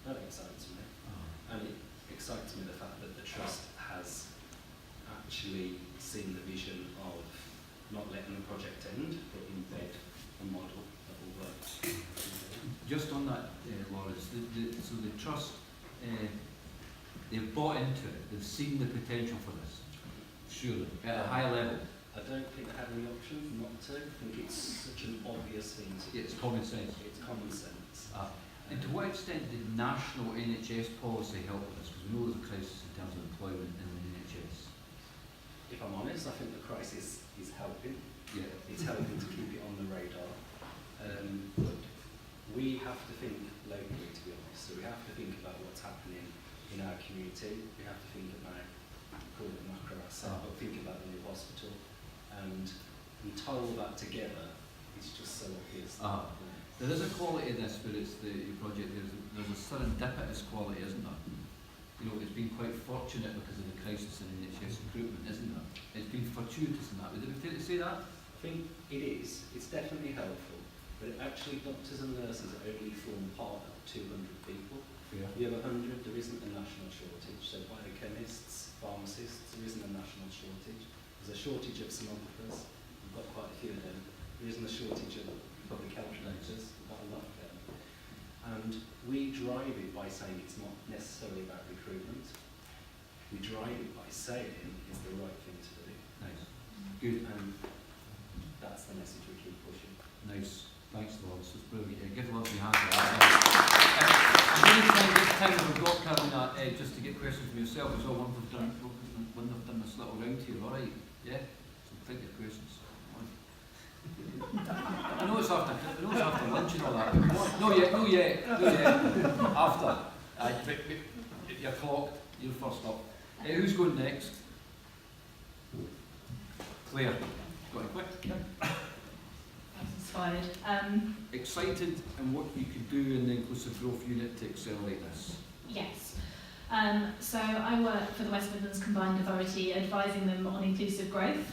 That excites me. And it excites me the fact that the Trust has actually seen the vision of not letting the project end, but embed a model that will work. Just on that, Lawrence, so the Trust, they've bought into it, they've seen the potential for this, surely, at a high level. I don't think they have any option not to. I think it's such an obvious thing to do. It's common sense. It's common sense. And to what extent did national NHS policy help with this? Because we know there's a crisis in terms of employment in the NHS. If I'm honest, I think the crisis is helping. Yeah. It's helping to keep it on the radar. But we have to think locally, to be honest. So we have to think about what's happening in our community. We have to think about, call it macro asset, but think about the new hospital. And tie all that together, it's just so obvious. There is a quality in this, but it's your project. There's a serendipitous quality, isn't there? You know, it's been quite fortunate because of the crisis in NHS recruitment, isn't it? It's been fortuitous in that. Would it be fair to say that? I think it is. It's definitely helpful. But actually, doctors and nurses only form part of 200 people. Yeah. We have 100, there isn't a national shortage. So biochemists, pharmacists, there isn't a national shortage. There's a shortage of sonographers. We've got quite a few of them. There isn't a shortage of public health nurses. We've got a lot of them. And we drive it by saying it's not necessarily about recruitment. We drive it by saying it's the right thing to do. Nice. Good. And that's the message we keep pushing. Nice. Thanks, Lawrence. That's brilliant. Yeah, give a lovely hand for that. This time we've got, Carolina, just to get questions from yourself as well. When we've done this little round here, all right? Yeah? So plenty of questions. I know it's after lunch and all that. No yet. After. You're clocked. You're first up. Who's going next? Claire. Got any quick? Yeah. I was inspired. Excited and what you could do in the Inclusive Growth Unit to accelerate this? Yes. So I work for the West Midlands Combined Authority, advising them on inclusive growth.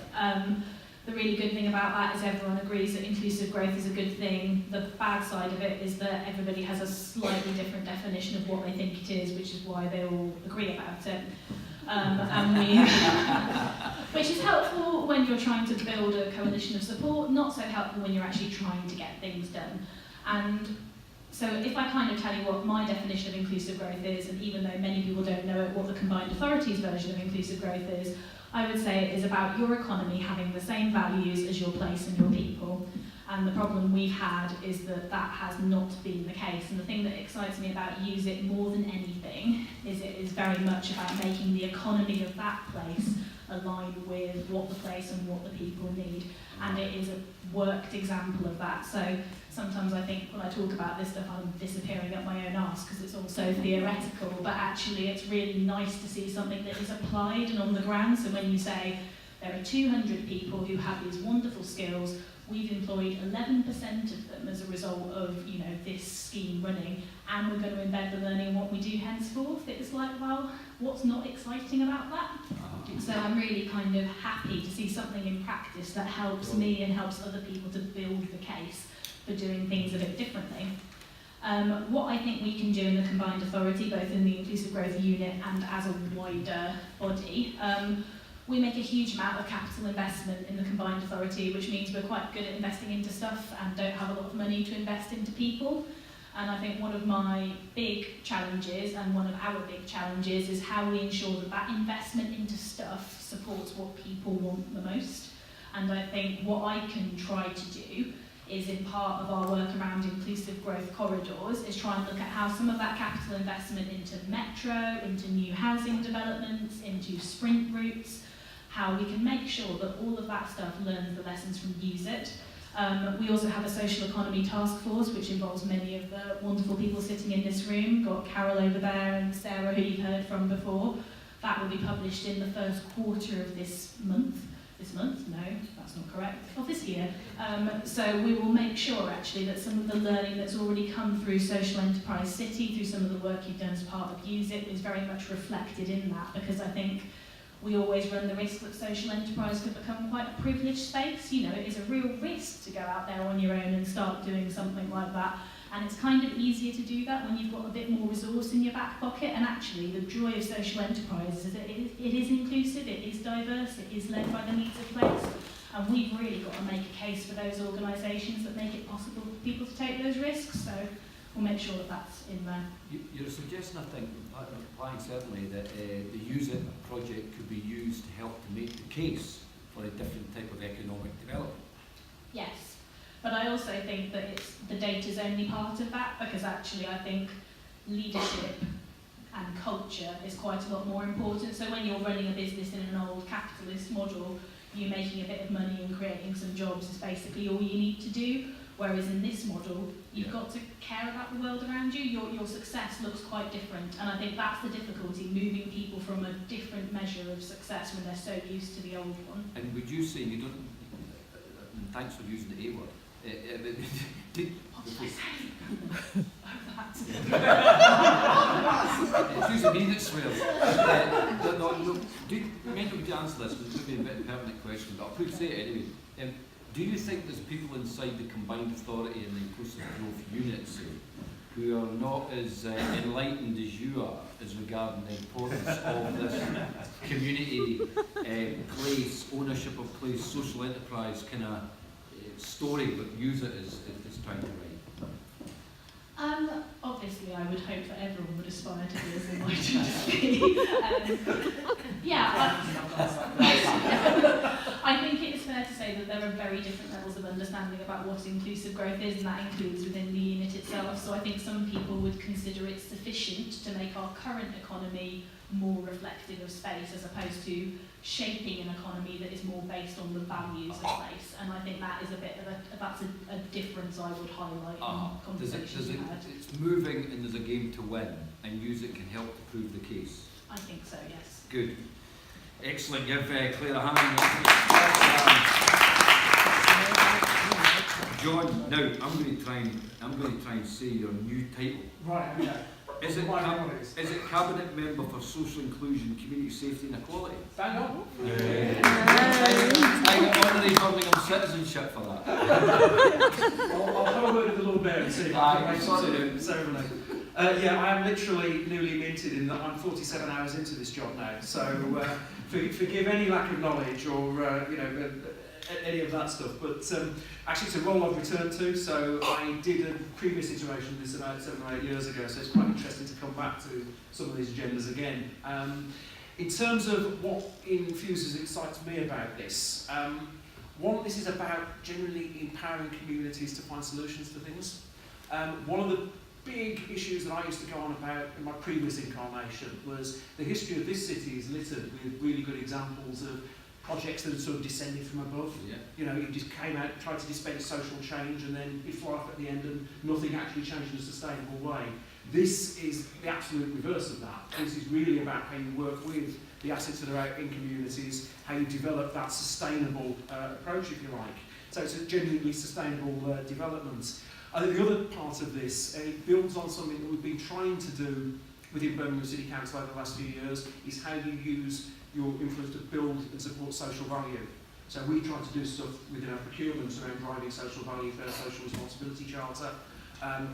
The really good thing about that is everyone agrees that inclusive growth is a good thing. The bad side of it is that everybody has a slightly different definition of what they think it is, which is why they all agree about it. Which is helpful when you're trying to build a coalition of support, not so helpful when you're actually trying to get things done. And so if I kind of tell you what my definition of inclusive growth is, and even though many people don't know it, what the Combined Authorities version of inclusive growth is, I would say it is about your economy having the same values as your place and your people. And the problem we've had is that that has not been the case. And the thing that excites me about Use It more than anything is it is very much about making the economy of that place align with what the place and what the people need. And it is a worked example of that. So sometimes I think when I talk about this stuff, I'm disappearing up my own arse because it's all so theoretical, but actually it's really nice to see something that is applied and on the ground. So when you say there are 200 people who have these wonderful skills, we've employed 11% of them as a result of, you know, this scheme running, and we're going to embed the learning in what we do henceforth. It's like, well, what's not exciting about that? So I'm really kind of happy to see something in practice that helps me and helps other people to build the case for doing things a bit differently. What I think we can do in the Combined Authority, both in the Inclusive Growth Unit and as a wider body, we make a huge amount of capital investment in the Combined Authority, which means we're quite good at investing into stuff and don't have a lot of money to invest into people. And I think one of my big challenges and one of our big challenges is how we ensure that that investment into stuff supports what people want the most. And I think what I can try to do is, in part of our work around inclusive growth corridors, is try and look at how some of that capital investment into metro, into new housing developments, into sprint routes, how we can make sure that all of that stuff learns the lessons from Use It. We also have a social economy task force, which involves many of the wonderful people sitting in this room. Got Carol over there and Sarah, who you've heard from before. That will be published in the first quarter of this month. This month? No, that's not correct. Of this year. So we will make sure actually that some of the learning that's already come through Social Enterprise City, through some of the work you've done as part of Use It, is very much reflected in that, because I think we always run the risk that social enterprise could become quite a privileged space. You know, it is a real risk to go out there on your own and start doing something like that. And it's kind of easier to do that when you've got a bit more resource in your back pocket. And actually, the joy of social enterprise is that it is inclusive, it is diverse, it is led by the needs of place. And we've really got to make a case for those organisations that make it possible for people to take those risks. So we'll make sure that that's in there. You're suggesting, I think, implying certainly that the Use It project could be used to help to make the case for a different type of economic development. Yes, but I also think that it's the data's only part of that, because actually I think leadership and culture is quite a lot more important. So when you're running a business in an old capitalist model, you making a bit of money and creating some jobs is basically all you need to do. Whereas in this model, you've got to care about the world around you. Your success looks quite different. And I think that's the difficulty, moving people from a different measure of success when they're so used to the old one. And would you say you don't, and thanks for using the A word, What did I say? it's usually me that swears. Maybe we can answer this, because it's maybe a bit of a permanent question, but I'll put say it anyway. Do you think there's people inside the combined authority and the inclusive growth units who are not as enlightened as you are as regarding the importance of this community place, ownership of place, social enterprise kind of story that Use It is trying to write? Obviously, I would hope that everyone would aspire to be as enlightened as me. I think it is fair to say that there are very different levels of understanding about what inclusive growth is, and that includes within the unit itself. So I think some people would consider it sufficient to make our current economy more reflective of space, as opposed to shaping an economy that is more based on the values of place. And I think that is that's a difference I would highlight in conversations we've had. It's moving and there's a game to win, and Use It can help to prove the case. I think so, yes. Good. Excellent. Give Claire a hand. John, now I'm going to try and say your new title. Right, yeah. Is it Cabinet Member for Social Inclusion, Community Safety and Equality? Bang on. I get honorary Birmingham citizenship for that. I'll have a word with the Lord Mayor and see if I can make some ceremony. Yeah, I am literally newly minted in that I'm 47 hours into this job now. So forgive any lack of knowledge or any of that stuff. But actually, it's a role I've returned to. So I did a previous iteration of this about 7 or 8 years ago. So it's quite interesting to come back to some of these agendas again. In terms of what infuses excites me about this, one, this is about generally empowering communities to find solutions to things. One of the big issues that I used to go on about in my previous incarnation was the history of this city is littered with really good examples of projects that had sort of descended from above. Yeah. You know, it just came out, tried to dispense social change, and then it fly off at the end and nothing actually changed in a sustainable way. This is the absolute reverse of that. This is really about how you work with the assets that are out in communities, how you develop that sustainable approach, if you like. So it's a genuinely sustainable development. I think the other part of this, it builds on something that we've been trying to do within Birmingham City Council over the last few years, is how you use your influence to build and support social value. So we try to do stuff within our procurements around driving social value for our social responsibility charter.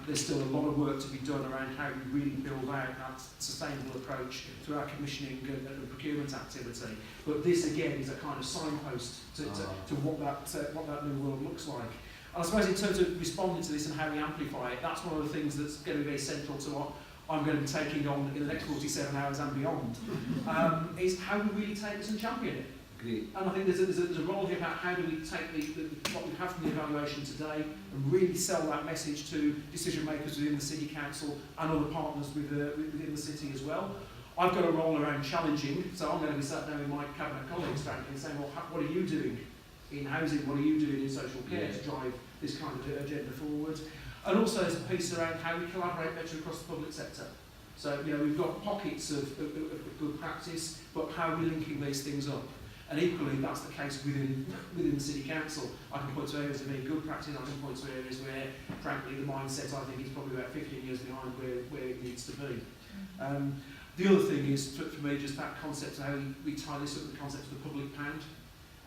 There's still a lot of work to be done around how we really build out that sustainable approach through our commissioning and procurement activity. But this again is a kind of signpost to what that new world looks like. And I suppose in terms of responding to this and how we amplify it, that's one of the things that's going to be very central to what I'm going to be taking on in the next 47 hours and beyond, is how we really take this and champion it. Great. And I think there's a role here about how do we take what we have from the evaluation today and really sell that message to decision makers within the City Council and other partners within the city as well. I've got a role around challenging, so I'm going to be sat down with my cabinet colleagues frankly and saying, well, what are you doing in housing, what are you doing in social care to drive this kind of agenda forward? And also there's a piece around how we collaborate better across the public sector. So, you know, we've got pockets of good practice, but how are we linking these things up? And equally, that's the case within the City Council. I can point to areas of very good practice, I can point to areas where, frankly, the mindset, I think, is probably about 15 years behind where it needs to be. The other thing is, for me, just that concept of how we tie this up with the concept of the public pound.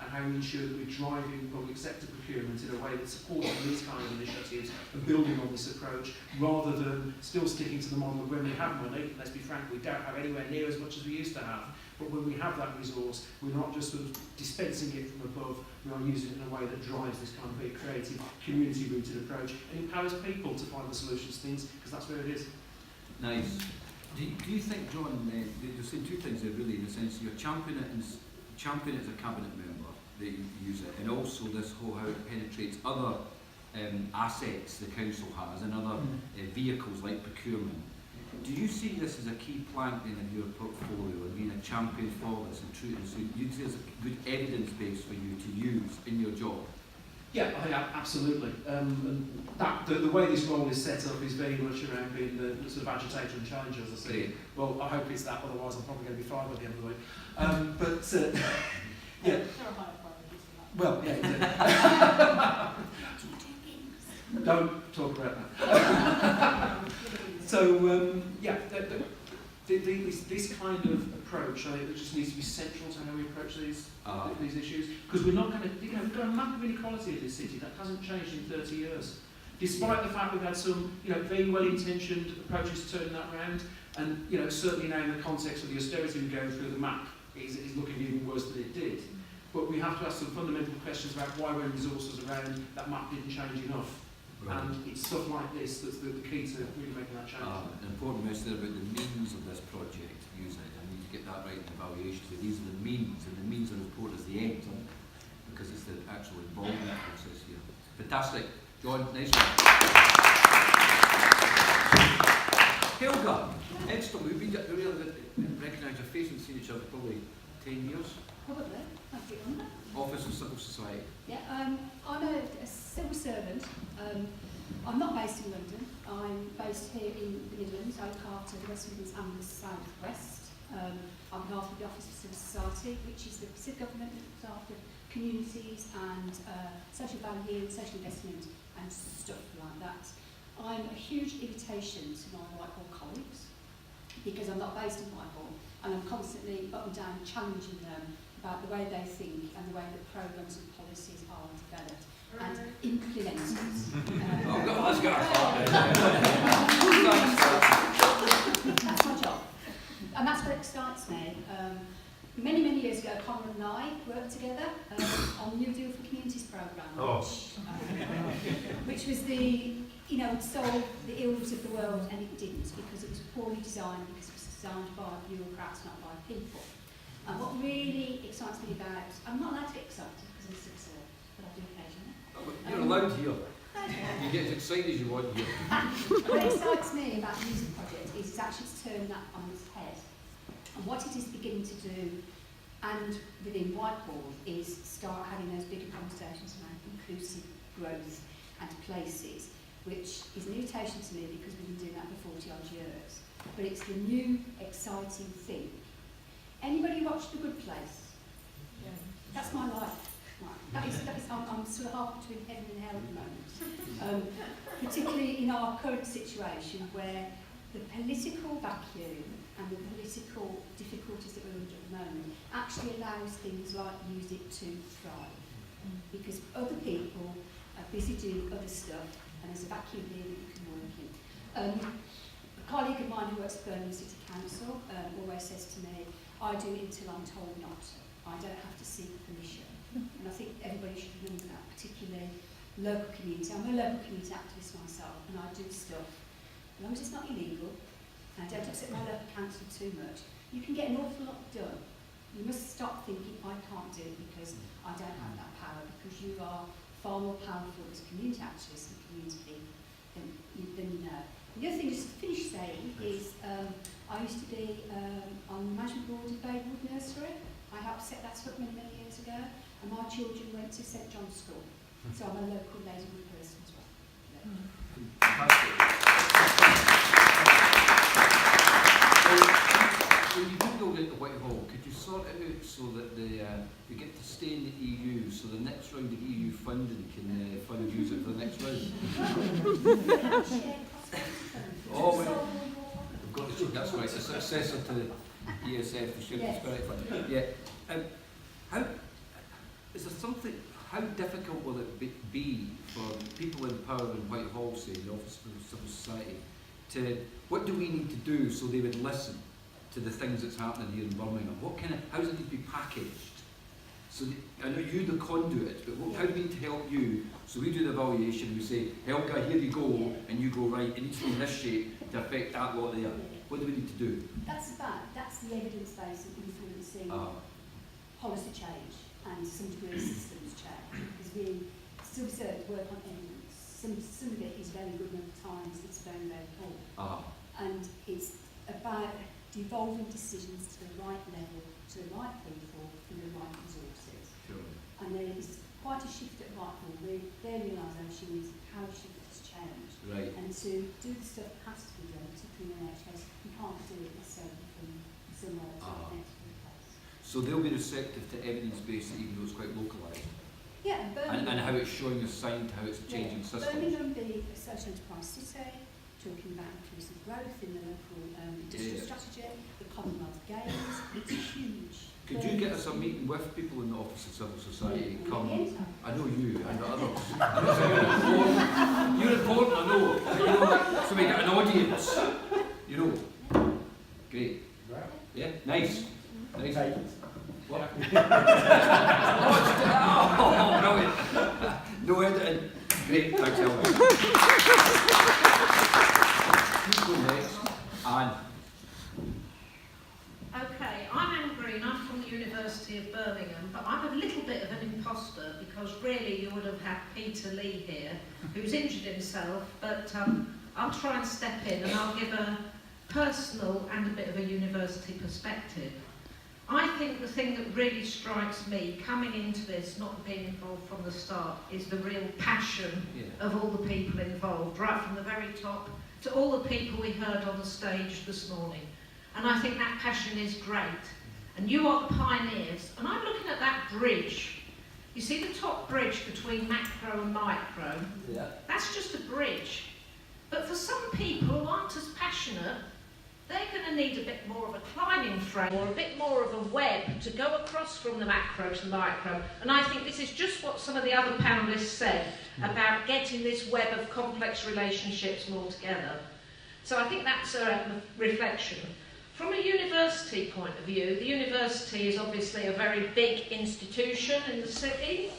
and how we ensure that we're driving public sector procurement in a way that's supporting these kind of initiatives and building on this approach, rather than still sticking to the model of when we have money. Let's be frank, we don't have anywhere near as much as we used to have, but when we have that resource, we're not just sort of dispensing it from above, we are using it in a way that drives this kind of very creative, community-rooted approach and empowers people to find the solutions to things, because that's where it is. Nice. Do you think, John, you're saying two things there really, in the sense you're championing it as a cabinet member, that you use it, and also this whole how it penetrates other assets the council has and other vehicles like procurement. Do you see this as a key plank then of your portfolio and being a champion for this and true? So you see as a good evidence base for you to use in your job? Yeah, I think absolutely. And the way this role is set up is very much around being the sort of agitator and challenger, as I say. Well, I hope it's that, otherwise I'm probably going to be fired by the end of the week. Yeah. There are higher priorities for that. Well, yeah, exactly. Don't talk about that. So, yeah, this kind of approach, I think, that just needs to be central to how we approach these issues, because we're not going to, we've got a map of inequality in this city that hasn't changed in 30 years. Despite the fact we've had some, very well-intentioned approaches to turning that around, and, certainly now in the context of the austerity we're going through, the map is looking even worse than it did. But we have to ask some fundamental questions about why, when resources around, that map didn't change enough. Right. And it's stuff like this that's the key to really making that change. An important message about the means of this project, use it. I need to get that right in the evaluation. So these are the means, and the means are important as the end, because it's the actual involvement process here. Fantastic. John, nice one. Helga, Edström, we've been recognised your face and seen each other probably 10 years. Probably. I'd be on that. Office of Civil Society. Yeah, I'm a civil servant. I'm not based in London. I'm based here in the Midlands. I look after the West Midlands and the South West. On behalf of the Office of Civil Society, which is the civic government that looks after communities and social value, social investment and stuff like that. I'm a huge irritation to my Whitehall colleagues because I'm not based in Whitehall, and I'm constantly up and down challenging them about the way they think and the way that programmes and policies are developed and implemented. That's my job. And that's what excites me. Many, many years ago, Conrad and I worked together on the New Deal for Communities programme, which was would solve the ills of the world, and it didn't, because it was poorly designed, because it was designed by bureaucrats, not by people. And what really excites me about, I'm not allowed to get excited because I'm a civil servant, but I do occasionally. You're allowed here. You get as excited as you want here. What excites me about the music project is it's actually turned that on its head. And what it is beginning to do, and within Whitehall, is start having those bigger conversations around inclusive growth and places, which is an irritation to me because we've been doing that for 40 odd years. But it's the new, exciting thing. Anybody watch The Good Place? Yeah. That's my life. Right. I'm sort of half between heaven and hell at the moment. Particularly in our current situation where the political vacuum and the political difficulties that we're under at the moment actually allows things like music to thrive. Because other people are busy doing other stuff, and there's a vacuum here that you can work in. A colleague of mine who works for Birmingham City Council always says to me, I do it until I'm told not to. I don't have to seek permission. And I think everybody should remember that, particularly local community. I'm a local community activist myself, and I do stuff. As long as it's not illegal, and I don't upset my local council too much, you can get an awful lot done. You must stop thinking, I can't do it because I don't have that power, because you are far more powerful as community activists and community people than you know. The other thing, just to finish saying, is I used to be on the management board of Baywood Nursery. I helped set that up many, many years ago, and my children went to St John's School. So I'm a local Ladywood person as well. When you do go into Whitehall, could you sort it out so that we get to stay in the EU, so the next round of EU funding can fund use it for the next round? We've got to, that's right, the successor to the ESF, the Shared Prosperity Fund. Yeah. is there something, how difficult will it be for people in power in Whitehall, say, the Office for Civil Society, what do we need to do so they would listen to the things that's happening here in Birmingham? How does it need to be packaged? So I know you're the conduit, but how do we need to help you? So we do the evaluation, we say, Helga, here you go, and you go, right, it needs to be in this shape to affect that lot there. What do we need to do? That's the evidence base of influencing policy change and to some degree systems change. Because we still work on evidence. Some of it is very good, and other times it's very, very poor. And it's about devolving decisions to the right level, to the right people, and the right resources. Sure. And there is quite a shift at Whitehall. Their realisation is how shift has changed. Right. And to do the stuff that has to be done, particularly in the NHS, you can't do it necessarily from somewhere else to the next place. So they'll be receptive to evidence-based, even though it's quite localised. Yeah, Birmingham. And how it's showing a sign to how it's changing systems. Birmingham being a social enterprise city, talking about inclusive growth in the local industrial strategy, the Commonwealth Games, it's huge. Could you get us a meeting with people in the Office of Civil Society? Come, I know you and the others. You're important, I know. So we get an audience. Great. Yeah, nice. Nice. What? Oh, brilliant. No editing. Great, thanks, Helga. Who's going next? Anne. Okay, I'm Anne Green, I'm from the University of Birmingham, but I'm a little bit of an imposter because really you would have had Peter Lee here, who's injured himself, but I'll try and step in and I'll give a personal and a bit of a university perspective. I think the thing that really strikes me coming into this, not being involved from the start, is the real passion of all the people involved, right from the very top to all the people we heard on the stage this morning. And I think that passion is great. And you are the pioneers. And I'm looking at that bridge. You see the top bridge between macro and micro? Yeah. That's just a bridge. But for some people who aren't as passionate, they're going to need a bit more of a climbing frame or a bit more of a web to go across from the macro to the micro. And I think this is just what some of the other panellists said about getting this web of complex relationships more together. So I think that's a reflection. From a university point of view, the university is obviously a very big institution in the city.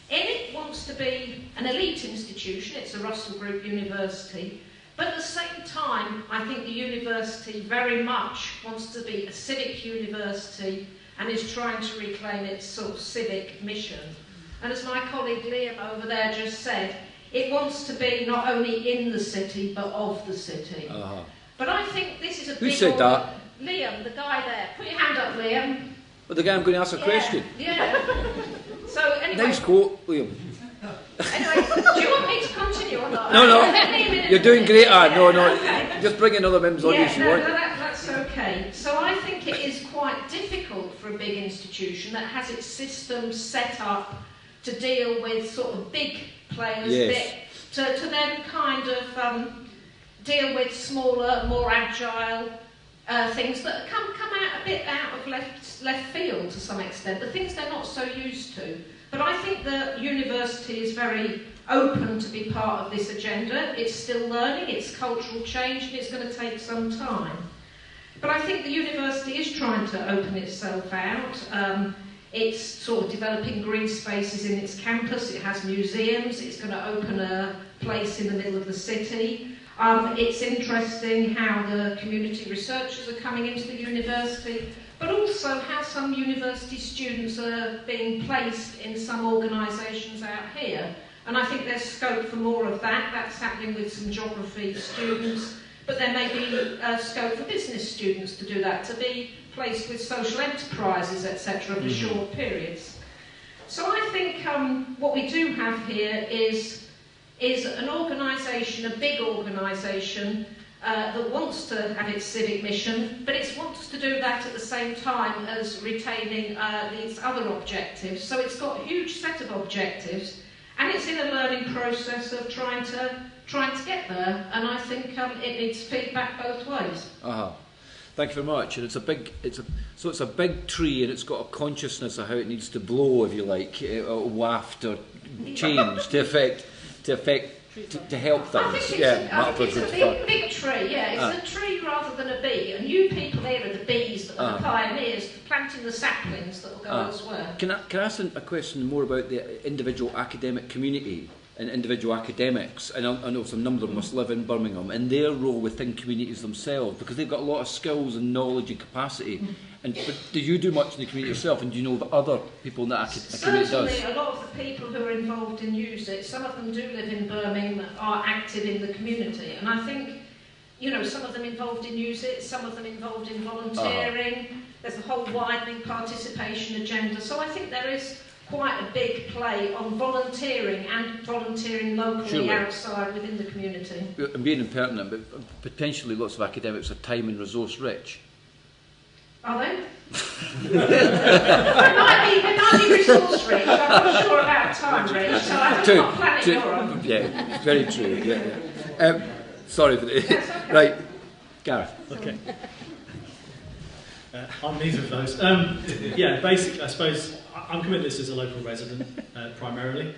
It wants to be an elite institution, it's a Russell Group university, but at the same time, I think the university very much wants to be a civic university and is trying to reclaim its sort of civic mission. And as my colleague Liam over there just said, it wants to be not only in the city, but of the city. But I think this is a big... Who said that? Liam, the guy there. Put your hand up, Liam. Well, the guy I'm going to ask a question. Yeah. So anyway... Nice quote, Liam. Anyway, do you want me to continue or not? No. You're doing great, Anne. No. Okay. Just bring in other members on if you want. That's okay. So I think it is quite difficult for a big institution that has its systems set up to deal with sort of big players, to then kind of deal with smaller, more agile things that come out a bit out of left field to some extent, the things they're not so used to. But I think the university is very open to be part of this agenda. It's still learning, it's cultural change, and it's going to take some time. But I think the university is trying to open itself out. It's sort of developing green spaces in its campus, it has museums, it's going to open a place in the middle of the city. It's interesting how the community researchers are coming into the university, but also how some university students are being placed in some organisations out here. And I think there's scope for more of that. That's happening with some geography students, but there may be scope for business students to do that, to be placed with social enterprises, etc., for short periods. So I think what we do have here is an organisation, a big organisation, that wants to have its civic mission, but it wants to do that at the same time as retaining these other objectives. So it's got a huge set of objectives, and it's in a learning process of trying to get there. And I think it needs feedback both ways. Thank you very much. And it's a big tree, and it's got a consciousness of how it needs to blow, if you like, or waft or change to help things. I think it's a big tree. Yeah, it's a tree rather than a bee. And you people here are the bees that are the pioneers, planting the saplings that will go elsewhere. Can I ask a question more about the individual academic community and individual academics? And I know some number of them must live in Birmingham, and their role within communities themselves, because they've got a lot of skills and knowledge and capacity. But do you do much in the community yourself, and do you know that other people in that community does? Certainly, a lot of the people who are involved in Use It, some of them do live in Birmingham, are active in the community, and I think, you know, some of them involved in Use It, some of them involved in volunteering. There's a whole widening participation agenda, so I think there is quite a big play on volunteering and volunteering locally outside within the community. And being impertinent, but potentially lots of academics are time and resource rich. Are they? They might be resource rich. I'm not sure about time rich, so I'm not planning you're on. Yeah, very true. Yeah. Sorry for the right, Gareth. Okay. I'm neither of those. Basically, I suppose I'm coming at this as a local resident primarily,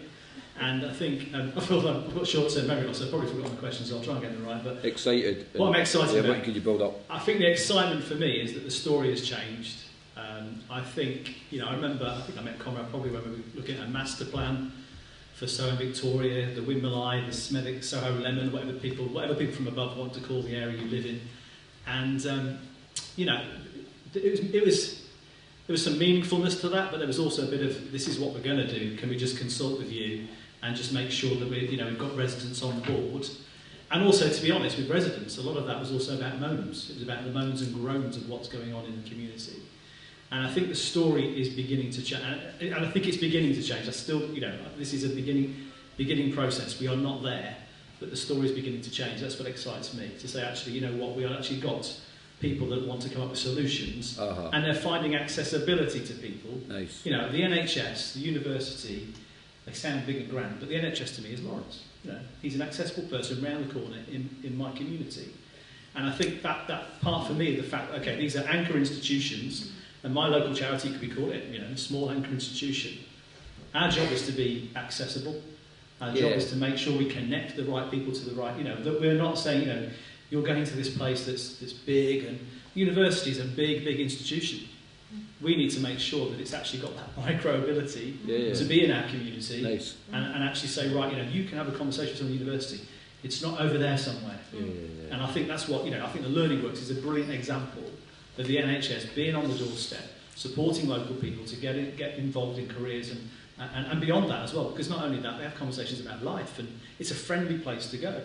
and I think I feel like I've got short-term memory loss, so I've probably forgotten the questions, so I'll try and get them right. But excited. What I'm excited about. What could you build up? I think the excitement for me is that the story has changed. I think, I remember, I think I met Conrad probably when we were looking at a master plan for Soho and Victoria, the Windmill Eye, the Smethwick, Soho Lemon, whatever people from above want to call the area you live in. And, there was some meaningfulness to that, but there was also a bit of, this is what we're going to do, can we just consult with you and just make sure that we've got residents on board. And also, to be honest, with residents, a lot of that was also about moans. It was about the moans and groans of what's going on in the community. And I think the story is beginning to change. And I think it's beginning to change. I still, this is a beginning process. We are not there, but the story is beginning to change. That's what excites me, to say, actually, you know what, we actually got people that want to come up with solutions, and they're finding accessibility to people. Nice. The NHS, the university, they sound big and grand, but the NHS to me is Lawrence. He's an accessible person round the corner in my community. And I think that part for me, the fact, okay, these are anchor institutions, and my local charity could be called it, a small anchor institution. Our job is to be accessible. Our job is to make sure we connect the right people to the right, that we're not saying, you're going to this place that's big, and university is a big institution. We need to make sure that it's actually got that micro ability to be in our community, nice. and actually say, right, you can have a conversation with someone at university. It's not over there somewhere. And I think that's what, I think the Learning Works is a brilliant example of the NHS being on the doorstep, supporting local people to get involved in careers and beyond that as well, because not only that, they have conversations about life, and it's a friendly place to go.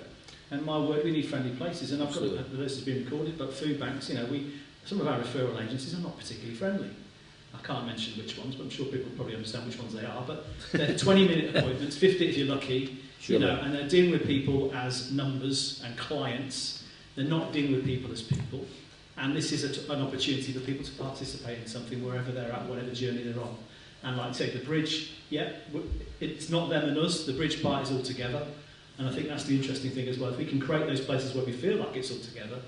And my work, we need friendly places, and I've got the list has been recorded, but food banks, some of our referral agencies are not particularly friendly. I can't mention which ones, but I'm sure people probably understand which ones they are, but they're 20-minute appointments, 50 if you're lucky, and they're dealing with people as numbers and clients. They're not dealing with people as people. And this is an opportunity for people to participate in something wherever they're at, whatever journey they're on. And like I say, the bridge, it's not them and us, the bridge part is all together. And I think that's the interesting thing as well. If we can create those places where we feel like it's all together,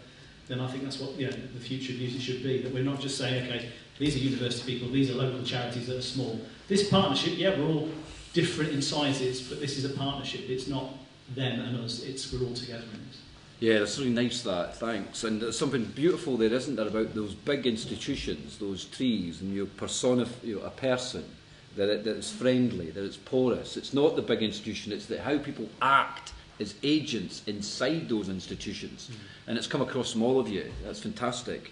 then I think that's what the future of music should be. That we're not just saying, okay, these are university people, these are local charities that are small. This partnership, we're all different in sizes, but this is a partnership. It's not them and us, we're all together in this. Yeah, that's really nice, that, thanks. And there's something beautiful there, isn't there, about those big institutions, those trees, and you personify a person, that it's friendly, that it's porous. It's not the big institution, it's how people act as agents inside those institutions. And it's come across from all of you. That's fantastic.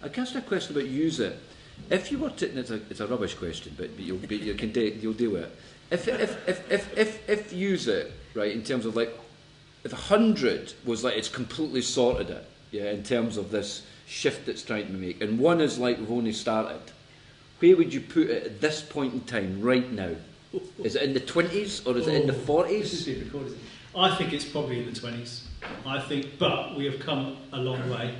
I can ask you a question about Use It. If you were to, and it's a rubbish question, but you'll deal with it. If Use It, right, in terms of if 100 was it's completely sorted it, in terms of this shift it's trying to make, and one is we've only started, where would you put it at this point in time, right now? Is it in the 20s or is it in the 40s? This is being recorded. I think it's probably in the 20s. But we have come a long way.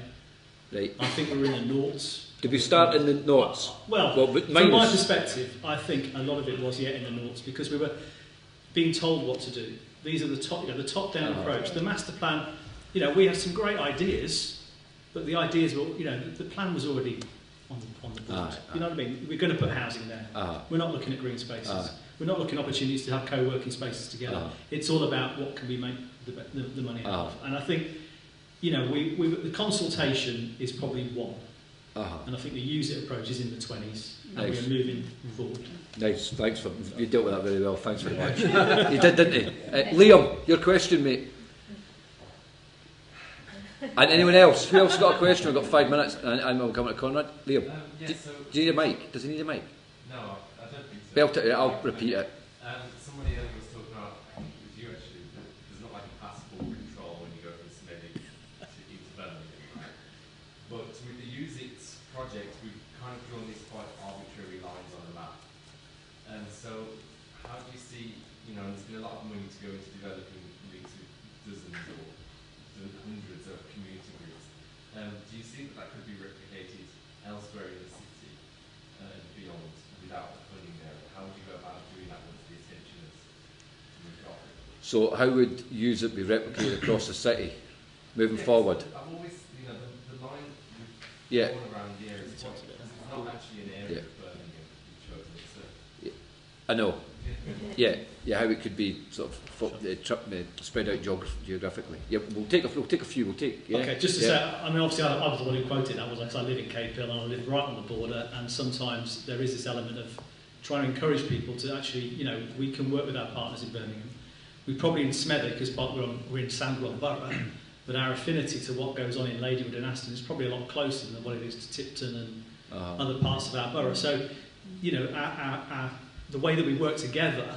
Right. I think we're in the noughts. Did we start in the noughts? Well, from my perspective, I think a lot of it was in the noughts because we were being told what to do. These are the top-down approach. The master plan, we have some great ideas, But the idea is, well, you know, the plan was already on the board. You know what I mean? We're going to put housing there. We're not looking at green spaces. We're not looking at opportunities to have co-working spaces together. It's all about what can we make the money out of. And I think, you know, the consultation is probably one. And I think the use it approach is in the 20s, and we're moving forward. Nice, thanks for, you dealt with that very well, thanks very much. You did, didn't you? Liam, your question, mate. And anyone else? Who else has got a question? We've got 5 minutes, and we'll come to Conrad. Liam, yes, do you need a mic? Does he need a mic? No, I don't think so. Belt it, I'll repeat it. Somebody earlier was talking about, I think it was you actually, that there's not like a passport control when you go from Smethwick into Birmingham, right? But with the Use It project, we've kind of drawn these quite arbitrary lines on the map. And so, how do you see, you know, there's been a lot of money to go into developing into dozens or hundreds of community groups. Do you see that could be replicated elsewhere in the city and beyond without the funding there? How would you go about doing that once the attention is got? So how would Use It be replicated across the city moving forward? I've always, you know, the line Yeah. going around the area is quite, because it's not actually an area of Birmingham you've chosen. It's I know. Yeah, how it could be sort of spread out geographically. Yeah, we'll take a few. Okay, just to say, I mean, obviously, I was the one who quoted that. Was because I live in Cape Hill and I live right on the border, and sometimes there is this element of trying to encourage people to actually, you know, we can work with our partners in Birmingham. We probably in Smethwick, as part we're in Sandwell Borough, but our affinity to what goes on in Ladywood and Aston is probably a lot closer than what it is to Tipton and other parts of our borough. So, you know, the way that we work together,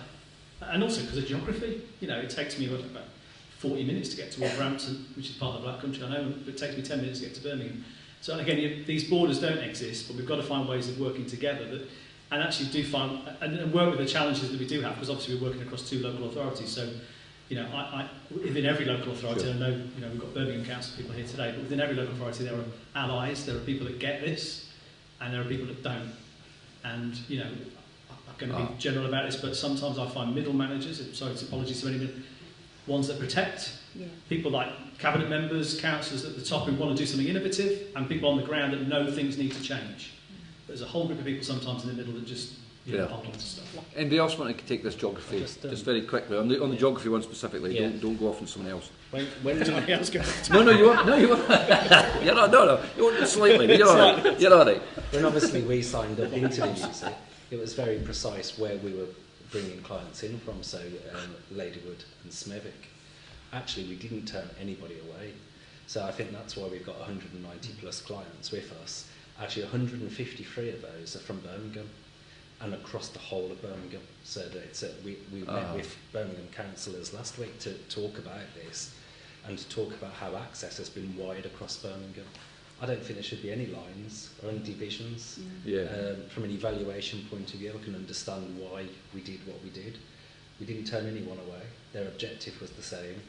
and also because of geography, you know, it takes me about 40 minutes to get to Wolverhampton, which is part of the Black Country, I know, but it takes me 10 minutes to get to Birmingham. So again, these borders don't exist, but we've got to find ways of working together that, and actually do find, and work with the challenges that we do have, because obviously we're working across 2 local authorities. So, you know, I within every local authority, sure. I know, you know, we've got Birmingham Council people here today, but within every local authority there are allies, there are people that get this, and there are people that don't. And, you know, I'm going to be general about this, but sometimes I find middle managers, sorry, apologies to anyone, ones that protect, people like cabinet members, councillors at the top who want to do something innovative, and people on the ground that know things need to change. There's a whole group of people sometimes in the middle that just hold on to stuff. Anybody else want to take this geography? Just very quickly, on the geography one specifically, don't go off on someone else. When somebody else goes. No, you won't. You won't slightly, but you're all right. When obviously we signed up into the Use It, it was very precise where we were bringing clients in from, so Ladywood and Smethwick. Actually, we didn't turn anybody away. So I think that's why we've got 190 plus clients with us. Actually, 153 of those are from Birmingham and across the whole of Birmingham. So that we met with Birmingham councillors last week to talk about this and to talk about how access has been wide across Birmingham. I don't think there should be any lines or any divisions. From an evaluation point of view, I can understand why we did what we did. We didn't turn anyone away. Their objective was the same.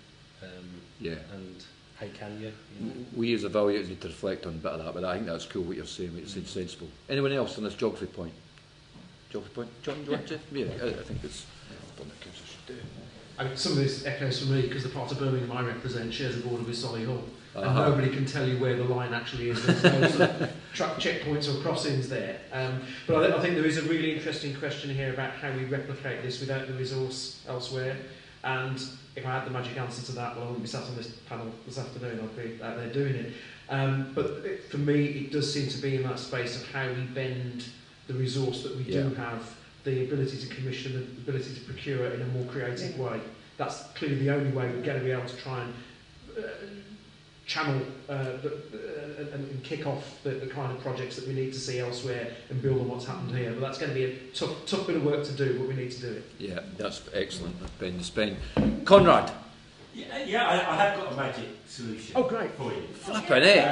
And how can you? We as evaluators need to reflect on a bit of that, but I think that's cool what you're saying, what you're sensible. Anyone else on this geography point? John, do you want to? Yeah, I think it's what the council should do. I mean, some of this echoes for me because the part of Birmingham I represent shares a border with Solihull. And nobody can tell you where the line actually is. There's no sort of truck checkpoints or crossings there. But I think there is a really interesting question here about how we replicate this without the resource elsewhere. And if I had the magic answer to that, well, I wouldn't be sat on this panel this afternoon. I'd be out there doing it. But for me, it does seem to be in that space of how we bend the resource that we do have, the ability to commission, the ability to procure it in a more creative way. That's clearly the only way we're going to be able to try and channel and kick off the kind of projects that we need to see elsewhere and build on what's happened here. But that's going to be a tough bit of work to do, but we need to do it. Yeah, that's excellent. Ben, Spain. Conrad. I have got a magic solution. Oh, great. For you. Flippin' it.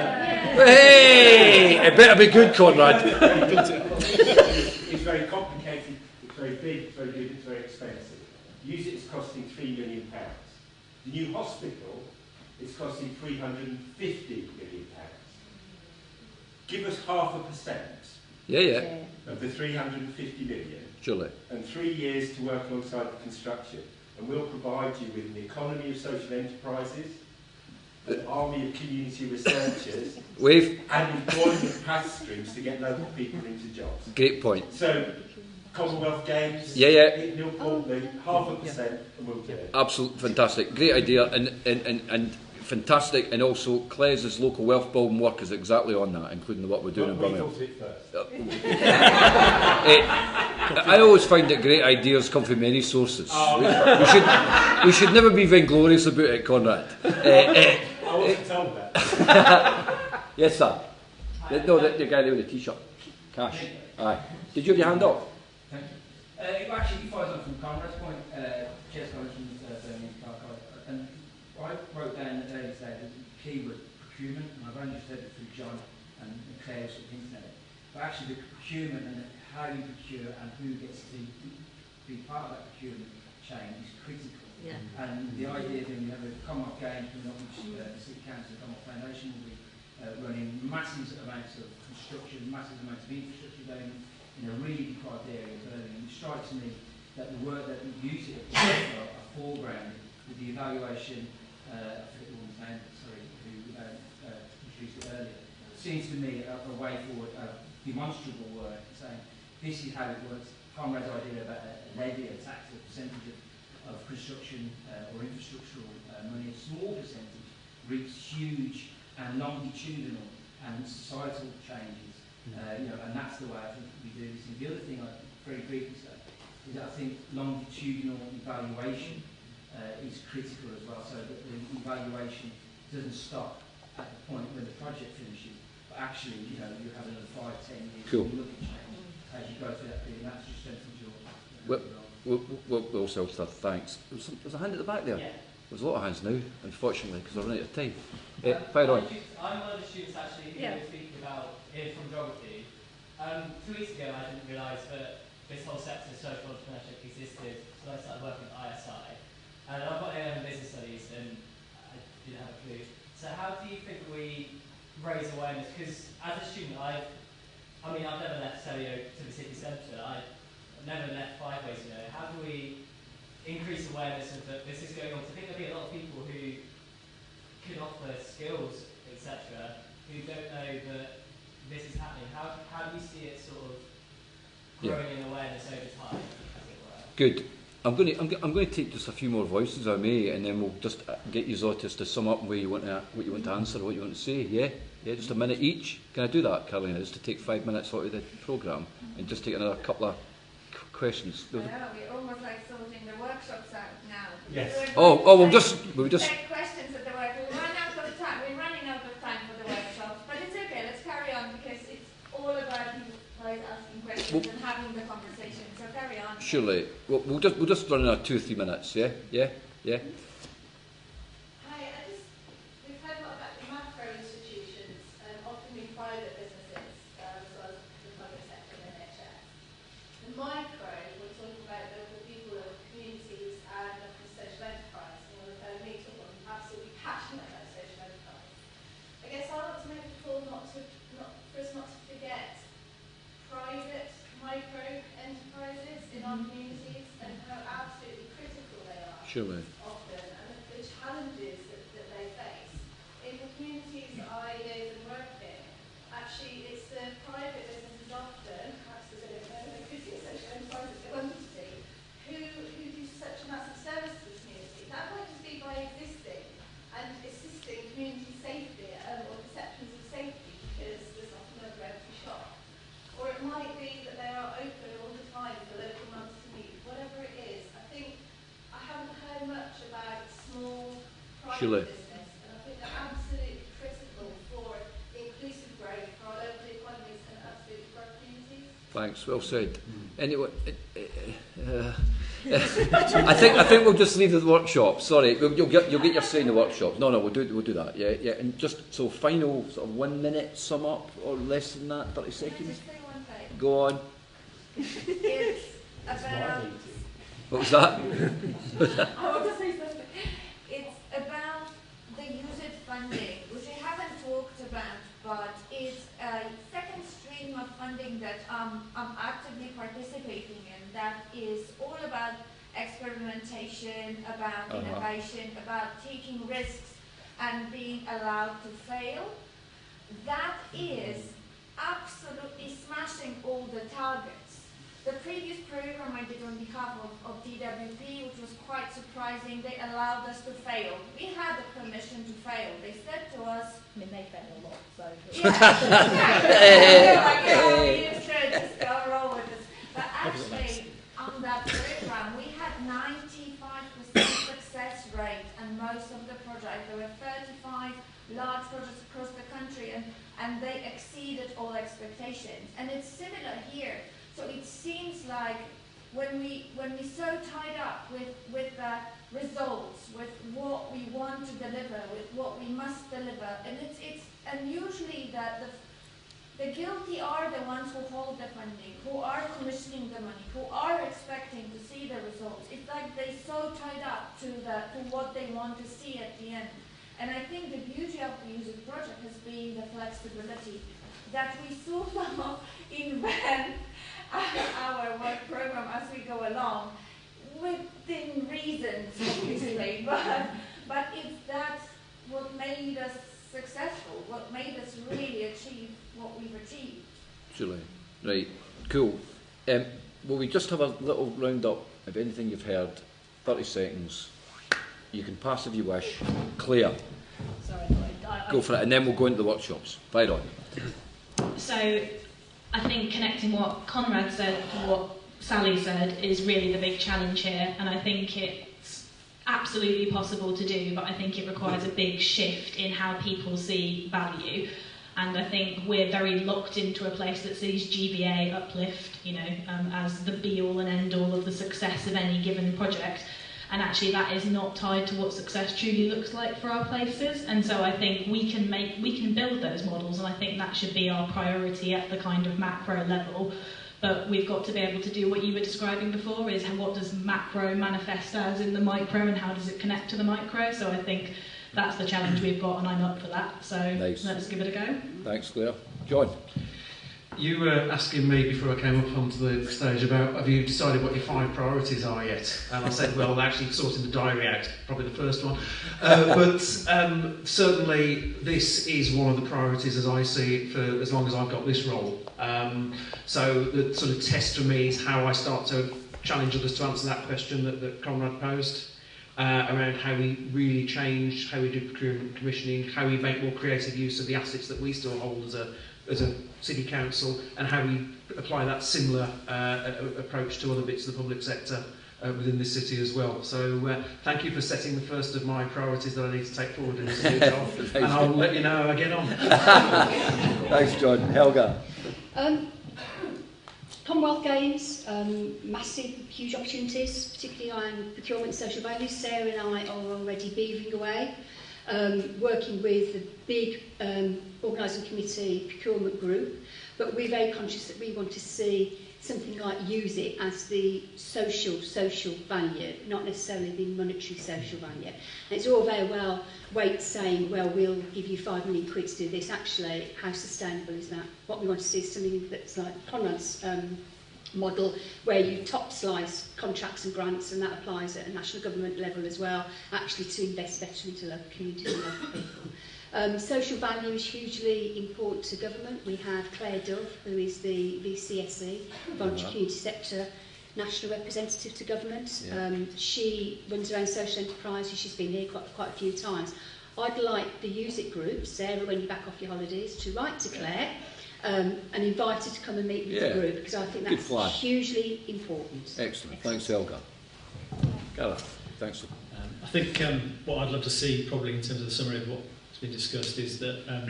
Hey! It better be good, Conrad. It's very complicated, it's very big, it's very good, it's very expensive. Use It is costing £3 million. The new hospital is costing £350 million. Give us 0.5% of the 350 million. Surely. And 3 years to work alongside the construction. And we'll provide you with an economy of social enterprises, an army of community researchers We've and employment pass streams to get local people into jobs. great point. So, Commonwealth Games, Yeah. Newport, 0.5% and we'll do it. Absolutely fantastic. Great idea and fantastic. And also, CLES' local wealth building work is exactly on that, including what we're doing in We Birmingham. thought of it first. I always find that great ideas come from many sources. We should never be vainglorious about it, Conrad. I wasn't told that. Yes, sir. No, the guy there with the t-shirt. Cash. Aye. Did you have your hand up? Thank you. It actually follows on from Conrad's point, Chess College and Birmingham College, and I wrote down that they said that the key was procurement, and I've only just heard it through John and Claire's internet. But actually the procurement and how you procure and who gets to be part of that procurement chain is critical. Yeah. And the idea that we have a Commonwealth Games, which the City Council and Commonwealth Foundation will be running massive amounts of construction, massive amounts of infrastructure going in a really deprived area of Birmingham. It strikes me that the work that we use it are foregrounded with the evaluation, I forget the woman's name, sorry, who introduced it earlier. It seems to me a way forward, a demonstrable work, saying this is how it works. Conrad's idea about a levy, a tax, a percentage of construction or infrastructural money, a small percentage, reaps huge and longitudinal and societal changes. And that's the way I think we do this. And the other thing I very briefly say is that I think longitudinal evaluation is critical as well, so that the evaluation doesn't stop at the point when the project finishes, but actually, you have another 5-10 years to look at change as you go through that period, and that's just strengthens your Well, stuff. Thanks. There's a hand at the back there. Yeah. There's a lot of hands now, unfortunately, because we're running out of time. Fire on. I'm one of the students actually who was speaking about from geography. 2 weeks ago I didn't realise that this whole sector of social entrepreneurship existed, so I started working at ISI. And I've got A-level business studies and I didn't have a clue. So how do you think we raise awareness? Because as a student I've never left Celio to the city centre. I've never left Fiveways, How do we increase awareness of that this is going on? I think there'll be a lot of people who can offer skills, etc., who don't know that this is happening. How do you see it sort of growing in awareness over time, as it were? Good. I'm going to take just a few more voices, I may, and then we'll just get you Zotis to sum up what you want to answer, what you want to say. Yeah, just a minute each. Can I do that, Carolina? Just to take 5 minutes out of the programme and just take another couple of questions. I know, we're almost like sorting the workshops out now. Yes. We'll just take questions at the work. We're running out of time. We're running out of time for the workshops, but it's okay. Let's carry on because it's all about you guys asking questions and having the conversation. So carry on. Surely. We'll just run in 2 or 3 minutes. Yeah. Hi. We've heard a lot about the macro institutions, often being private businesses, as well as the public sector and NHS. The micro, we're talking about local people, local communities, and local social enterprise. And you'll have heard me talk. I'm absolutely passionate about social enterprise. I guess I want to make a call for us not to forget private micro enterprises in our communities and how absolutely critical they are. Surely. Often, and the challenges that they face. In the communities that I live and work in, actually it's the private businesses often, perhaps there's a bit of a social enterprises quantity, who do such a massive service to the community. That might just be by existing and assisting community safety or perceptions of safety because there's often a empty shop. Or it might be that they are open all the time for local mums to meet. Whatever it is, I think I haven't heard much about small private business, and I think they're absolutely critical for inclusive growth for our local economies and absolutely for our communities. Thanks. Well said. Anyway, I think we'll just leave the workshop. Sorry, you'll get your say in the workshop. No, we'll do that. Yeah. And just so final sort of 1 minute sum up or less than that, 30 seconds. Go on. It's about. What was that? I want to say something. It's about the user funding, which I haven't talked about, but it's a second stream of funding that I'm actively participating in. That is all about experimentation, about innovation, about taking risks, and being allowed to fail, that is absolutely smashing all the targets. The previous program I did on behalf of DWP, which was quite surprising, they allowed us to fail. We had the permission to fail. They said to us, I mean, they fail a lot, so... You should just go roll with this. But actually, on that program, we had 95% success rate, and most of the projects, there were 35 large projects across the country, and they exceeded all expectations. And it's similar here. So it seems like when we so tied up with the results, with what we want to deliver, with what we must deliver, and usually the guilty are the ones who hold the funding, who are commissioning the money, who are expecting to see the results. It's like they're so tied up to what they want to see at the end. And I think the beauty of the user project has been the flexibility that we sort of invent our work program as we go along, within reason, obviously, but that's what made us successful, what made us really achieve what we've achieved. Julie, right, cool. Will we just have a little round up of anything you've heard? 30 seconds. You can pass if you wish. Claire. Sorry, Go for it, and then we'll go into the workshops. Right on. So, I think connecting what Conrad said to what Sally said is really the big challenge here, and I think it's absolutely possible to do, but I think it requires a big shift in how people see value. And I think we're very locked into a place that sees GBA uplift, as the be-all and end-all of the success of any given project. And actually that is not tied to what success truly looks like for our places. And so I think we can build those models, and I think that should be our priority at the kind of macro level. But we've got to be able to do what you were describing before, is what does macro manifest as in the micro, and how does it connect to the micro? So I think that's the challenge we've got, and I'm up for that. So nice. Let's give it a go. Thanks, Claire. John. You were asking me before I came up onto the stage about, have you decided what your 5 priorities are yet? And I said, well, actually sorting the diary out, probably the first one. But certainly this is one of the priorities as I see it for as long as I've got this role. So the sort of test for me is how I start to challenge others to answer that question that Conrad posed. Around how we really change, how we do procurement commissioning, how we make more creative use of the assets that we still hold as a city council, and how we apply that similar approach to other bits of the public sector within this city as well. So thank you for setting the first of my priorities that I need to take forward in this new job, and I'll let you know how I get on. Thanks, John. Helga. Commonwealth Games, massive, huge opportunities, particularly on procurement and social values. Sarah and I are already beavering away, working with the big organising committee procurement group, but we're very conscious that we want to see something like use it as the social value, not necessarily the monetary social value. And it's all very well saying, well, we'll give you £5 million to do this. Actually, how sustainable is that? What we want to see is something that's like Conrad's model, where you top slice contracts and grants, and that applies at a national government level as well, actually to invest better into local communities and local people. Social value is hugely important to government. We have Claire Dove, who is the VCSE, Voluntary Community Sector National Representative to Government. She runs her own social enterprises. She's been here quite a few times. I'd like the Use It group, Sarah, when you're back off your holidays, to write to Claire and invite her to come and meet with the group, because I think that's hugely important. Excellent. Thanks, Helga. Gareth, thanks. I think what I'd love to see, probably in terms of the summary of what's been discussed, is that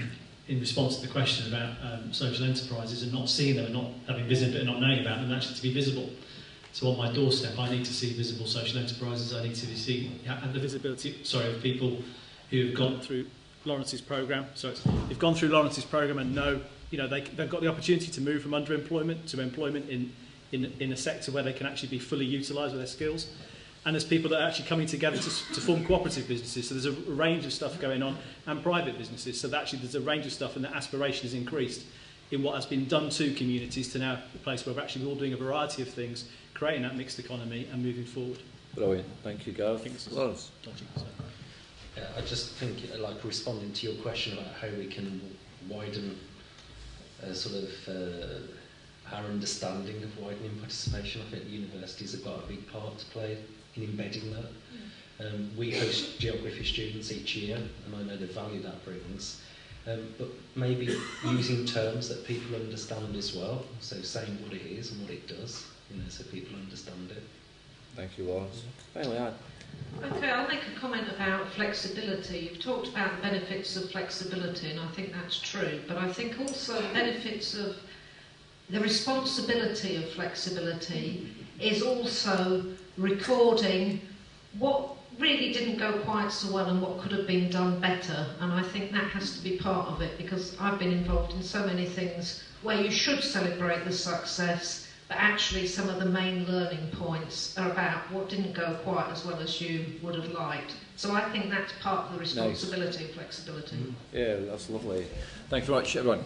in response to the question about social enterprises and not seeing them and not having visibility and not knowing about them, actually to be visible. So on my doorstep, I need to see visible social enterprises. I need to see the visibility, of people who have gone through Lawrence's programme. They've gone through Lawrence's programme and know, they've got the opportunity to move from underemployment to employment in a sector where they can actually be fully utilised with their skills. And there's people that are actually coming together to form cooperative businesses. So there's a range of stuff going on, and private businesses. So that actually there's a range of stuff, and the aspiration has increased in what has been done to communities to now a place where we're actually all doing a variety of things, creating that mixed economy and moving forward. Brilliant. Thank you, Gareth. Lawrence. I just think, like, responding to your question about how we can widen our understanding of widening participation, I think universities have got a big part to play in embedding that. We host geography students each year, and I know the value that brings. But maybe using terms that people understand as well, so saying what it is and what it does, so people understand it. Thank you, Wallace. Finally, Anne. Okay, I'll make a comment about flexibility. You've talked about the benefits of flexibility, and I think that's true, but I think also the benefits of the responsibility of flexibility is also recording what really didn't go quite so well and what could have been done better, and I think that has to be part of it, because I've been involved in so many things where you should celebrate the success, but actually some of the main learning points are about what didn't go quite as well as you would have liked. So I think that's part of the responsibility of flexibility. Yeah, that's lovely. Thank you very much, everyone.